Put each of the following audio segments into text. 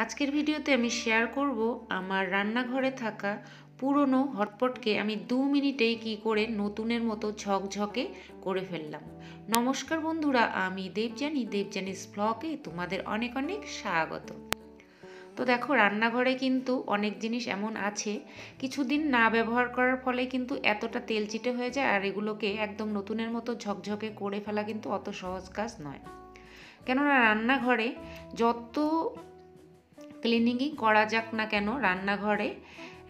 আজকের ভিডিওতে আমি শেয়ার করব আমার রান্নাঘরে থাকা পুরনো হটপটকে আমি 2 মিনিটেই কি করে নতুনের মতো ঝকঝকে করে ফেললাম। নমস্কার বন্ধুরা, আমি দেবজানিস ব্লগে তোমাদের অনেক অনেক স্বাগত। তো দেখো, রান্নাঘরে কিন্তু অনেক জিনিস এমন আছে কিছুদিন না ব্যবহার করার ফলে কিন্তু এতটা তেলচিটে হয়ে যায়, আর এগুলোকে একদম নতুনের মতো ঝকঝকে করে ফেলা কিন্তু অত সহজ কাজ নয়। কেননা রান্নাঘরে যত ক্লিনিংই করা যাক না কেন, রান্নাঘরে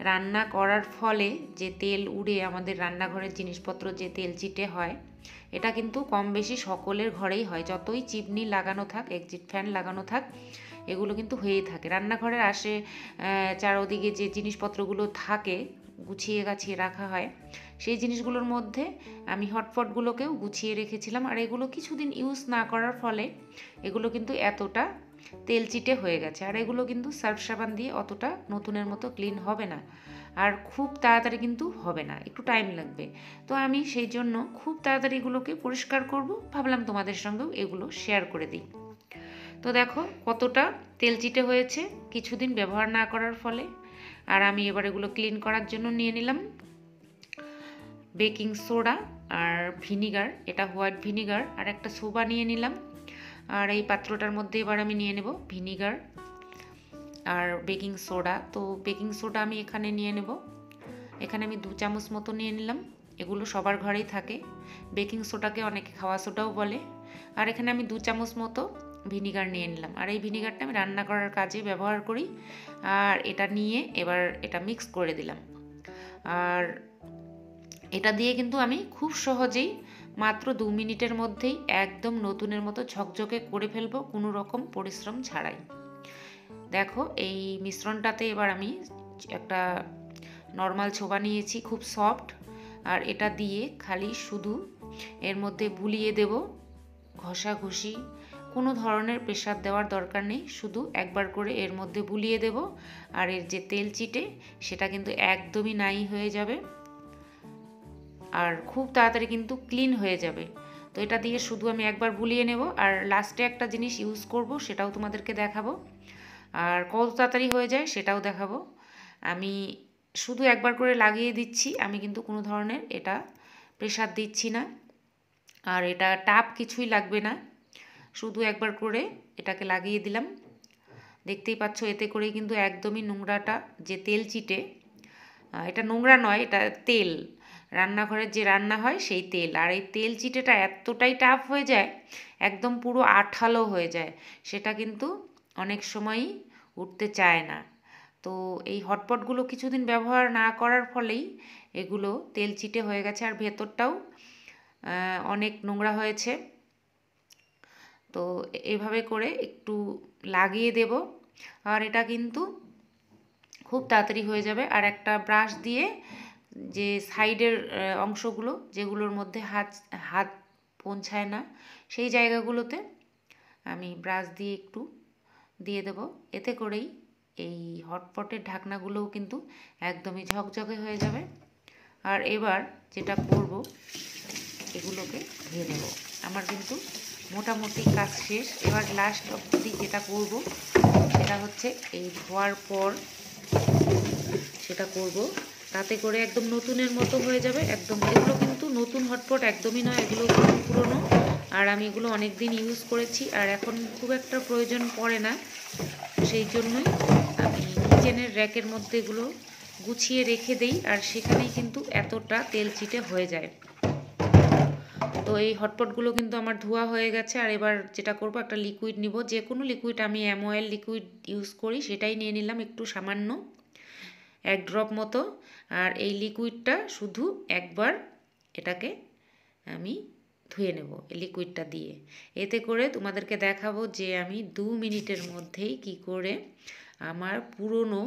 রান্না করার ফলে যে তেল উড়ে আমাদের রান্নাঘরের জিনিসপত্র যে তেল চিটে হয়, এটা কিন্তু কম বেশি সকলের ঘরেই হয়। যতই চিমনি লাগানো থাক, এক্সিট ফ্যান লাগানো থাক, এগুলো কিন্তু হয়েই থাকে। রান্নাঘরের চারদিকে যে জিনিসপত্রগুলো থাকে গুছিয়ে গাছিয়ে রাখা হয়, সেই জিনিসগুলোর মধ্যে আমি হটপটগুলোকেও গুছিয়ে রেখেছিলাম। আর এগুলো কিছুদিন ইউজ না করার ফলে এগুলো কিন্তু এতটা তেলচিটে হয়ে গেছে। আর এগুলো কিন্তু সার্ফ সাবান দিয়ে অতটা নতুনের মতো ক্লিন হবে না, আর খুব তাড়াতাড়ি কিন্তু হবে না, একটু টাইম লাগবে। তো আমি সেই জন্য খুব তাড়াতাড়ি এগুলোকে পরিষ্কার করব, ভাবলাম তোমাদের সঙ্গেও এগুলো শেয়ার করে দিই। তো দেখো কতটা তেলচিটে হয়েছে কিছুদিন ব্যবহার না করার ফলে। আর আমি এবার এগুলো ক্লিন করার জন্য নিয়ে নিলাম বেকিং সোডা আর ভিনিগার, এটা হোয়াইট ভিনিগার, আর একটা সোবা নিয়ে নিলাম। আর এই পাত্রটার মধ্যে এবার আমি নিয়ে নেব ভিনিগার আর বেকিং সোডা। তো বেকিং সোডা আমি এখানে নিয়ে নেব, এখানে আমি 2 চামচ মতো নিয়ে নিলাম। এগুলো সবার ঘরেই থাকে, বেকিং সোডাকে অনেকে খাওয়া সোডাও বলে। আর এখানে আমি 2 চামচ মতো ভিনিগার নিয়ে নিলাম। আর এই ভিনিগারটা আমি রান্না করার কাজে ব্যবহার করি। আর এটা নিয়ে এবার এটা মিক্স করে দিলাম। আর এটা দিয়ে কিন্তু আমি খুব সহজেই মাত্র 2 মিনিটের মধ্যেই একদম নতুনের মতো ঝকঝকে করে ফেলবো, কোনো রকম পরিশ্রম ছাড়াই। দেখো, এই মিশ্রণটাতে এবার আমি একটা নর্মাল ছোবা নিয়েছি, খুব সফট। আর এটা দিয়ে খালি শুধু এর মধ্যে বুলিয়ে দেব, ঘষাঘষি কোনো ধরনের প্রেসার দেওয়ার দরকার নেই, শুধু একবার করে এর মধ্যে বুলিয়ে দেব। আর এর যে তেল চিটে সেটা কিন্তু একদমই নাই হয়ে যাবে, আর খুব তাড়াতাড়ি কিন্তু ক্লিন হয়ে যাবে। তো এটা দিয়ে শুধু আমি একবার বুলিয়ে নেব, আর লাস্টে একটা জিনিস ইউজ করব, সেটাও তোমাদেরকে দেখাবো। আর কত তাড়াতাড়ি হয়ে যায় সেটাও দেখাবো। আমি শুধু একবার করে লাগিয়ে দিচ্ছি, আমি কিন্তু কোনো ধরনের এটা প্রেসার দিচ্ছি না, আর এটা টাপ কিছুই লাগবে না, শুধু একবার করে এটাকে লাগিয়ে দিলাম। দেখতেই পাচ্ছ, এতে করেই কিন্তু একদমই নোংরাটা যে তেল চিটে, এটা নোংরা নয়, এটা তেল, রান্নাঘরের যে রান্না হয় সেই তেল। আর এই তেল চিটেটা এতটাই টাফ হয়ে যায়, একদম পুরো আঠালো হয়ে যায়, সেটা কিন্তু অনেক সময়ই উঠতে চায় না। তো এই হটপটগুলো কিছুদিন ব্যবহার না করার ফলেই এগুলো তেল চিটে হয়ে গেছে, আর ভেতরটাও অনেক নোংরা হয়েছে। তো এভাবে করে একটু লাগিয়ে দেব, আর এটা কিন্তু খুব তাড়াতাড়ি হয়ে যাবে। আর একটা ব্রাশ দিয়ে যে সাইডের অংশগুলো, যেগুলোর মধ্যে হাত হাত পৌঁছায় না, সেই জায়গাগুলোতে আমি ব্রাশ দিয়ে একটু দিয়ে দেব। এতে করেই এই হটপটের ঢাকনাগুলোও কিন্তু একদমই ঝকঝকে হয়ে যাবে। আর এবার যেটা করব, এগুলোকে ধুয়ে নেব। আমার কিন্তু মোটামুটি কাজ শেষ। এবার লাস্ট অবধি যেটা করব সেটা হচ্ছে এই ধোয়ার পর সেটা করব, তাতে করে একদম নতুনের মতো হয়ে যাবে একদম। এগুলো কিন্তু নতুন হটপট একদমই নয়, এগুলো পুরনো। আর আমি এগুলো অনেক দিন ইউজ করেছি, আর এখন খুব একটা প্রয়োজন পড়ে না, সেই জন্যই আমি কিচেনের র্যাকের মধ্যে এগুলো গুছিয়ে রেখে দেই, আর সেখানেই কিন্তু এতটা তেল চিটে হয়ে যায়। তো এই হটপটগুলো কিন্তু আমার ধোয়া হয়ে গেছে। আর এবার যেটা করব, একটা লিকুইড নিব, যে কোনো লিকুইড, আমি অয়েল লিকুইড ইউজ করি, সেটাই নিয়ে নিলাম একটু সামান্য, 1 ড্রপ মতো। আর এই লিকুইডটা শুধু একবার এটাকে আমি ধুয়ে নেব এই লিকুইডটা দিয়ে। এতে করে তোমাদেরকে দেখাবো যে আমি 2 মিনিটের মধ্যেই কি করে আমার পুরনো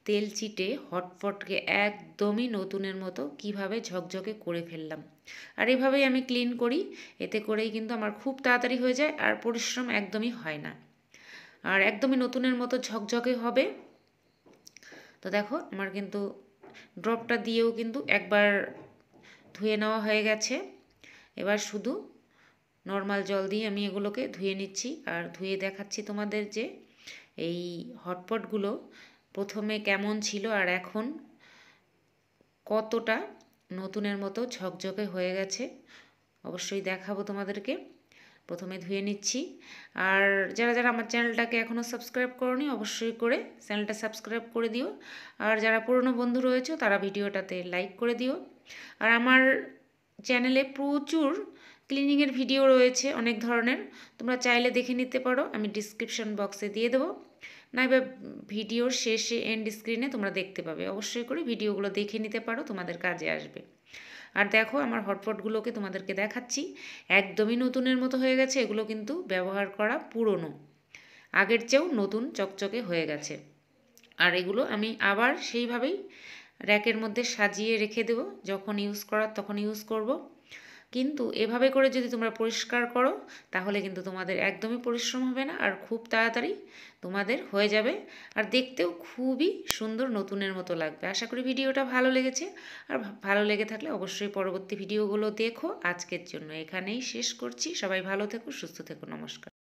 তেল চিটে হটপটকে একদমই নতুনের মতো কিভাবে ঝকঝকে করে ফেললাম। আর এভাবেই আমি ক্লিন করি, এতে করেই কিন্তু আমার খুব তাড়াতাড়ি হয়ে যায়, আর পরিশ্রম একদমই হয় না, আর একদমই নতুনের মতো ঝকঝকে হবে। তো দেখো, আমার কিন্তু ড্রপটা দিয়েও কিন্তু একবার ধুয়ে নেওয়া হয়ে গেছে। এবার শুধু নর্মাল জল দিয়ে আমি এগুলোকে ধুয়ে নিচ্ছি, আর ধুয়ে দেখাচ্ছি তোমাদের যে এই হটপটগুলো প্রথমে কেমন ছিল আর এখন কতটা নতুনের মতো ঝকঝকে হয়ে গেছে অবশ্যই দেখাবো তোমাদেরকে। প্রথমে ধুয়ে নিচ্ছি। আর যারা যারা আমার চ্যানেলটাকে এখনও সাবস্ক্রাইব করোনি অবশ্যই করে চ্যানেলটা সাবস্ক্রাইব করে দিও। আর যারা পুরনো বন্ধু রয়েছে তারা ভিডিওটাতে লাইক করে দিও। আর আমার চ্যানেলে প্রচুর ক্লিনিংয়ের ভিডিও রয়েছে অনেক ধরনের, তোমরা চাইলে দেখে নিতে পারো, আমি ডিসক্রিপশন বক্সে দিয়ে দেবো, নাইবা ভিডিওর শেষে এন্ড স্ক্রিনে তোমরা দেখতে পাবে। অবশ্যই করে ভিডিওগুলো দেখে নিতে পারো, তোমাদের কাজে আসবে। আর দেখো আমার হটপটগুলোকে তোমাদেরকে দেখাচ্ছি, একদমই নতুনের মতো হয়ে গেছে। এগুলো কিন্তু ব্যবহার করা পুরনো, আগের চেয়েও নতুন চকচকে হয়ে গেছে। আর এগুলো আমি আবার সেইভাবেই র্যাকের মধ্যে সাজিয়ে রেখে দেবো, যখন ইউজ করার তখন ইউজ করব। কিন্তু এভাবে করে যদি তোমরা পরিষ্কার করো তাহলে কিন্তু তোমাদের একদমই পরিশ্রম হবে না, আর খুব তাড়াতাড়ি তোমাদের হয়ে যাবে, আর দেখতেও খুবই সুন্দর নতুনের মতো লাগবে। আশা করি ভিডিওটা ভালো লেগেছে, আর ভালো লেগে থাকলে অবশ্যই পরবর্তী ভিডিওগুলো দেখো। আজকের জন্য এখানেই শেষ করছি। সবাই ভালো থেকো, সুস্থ থেকো, নমস্কার।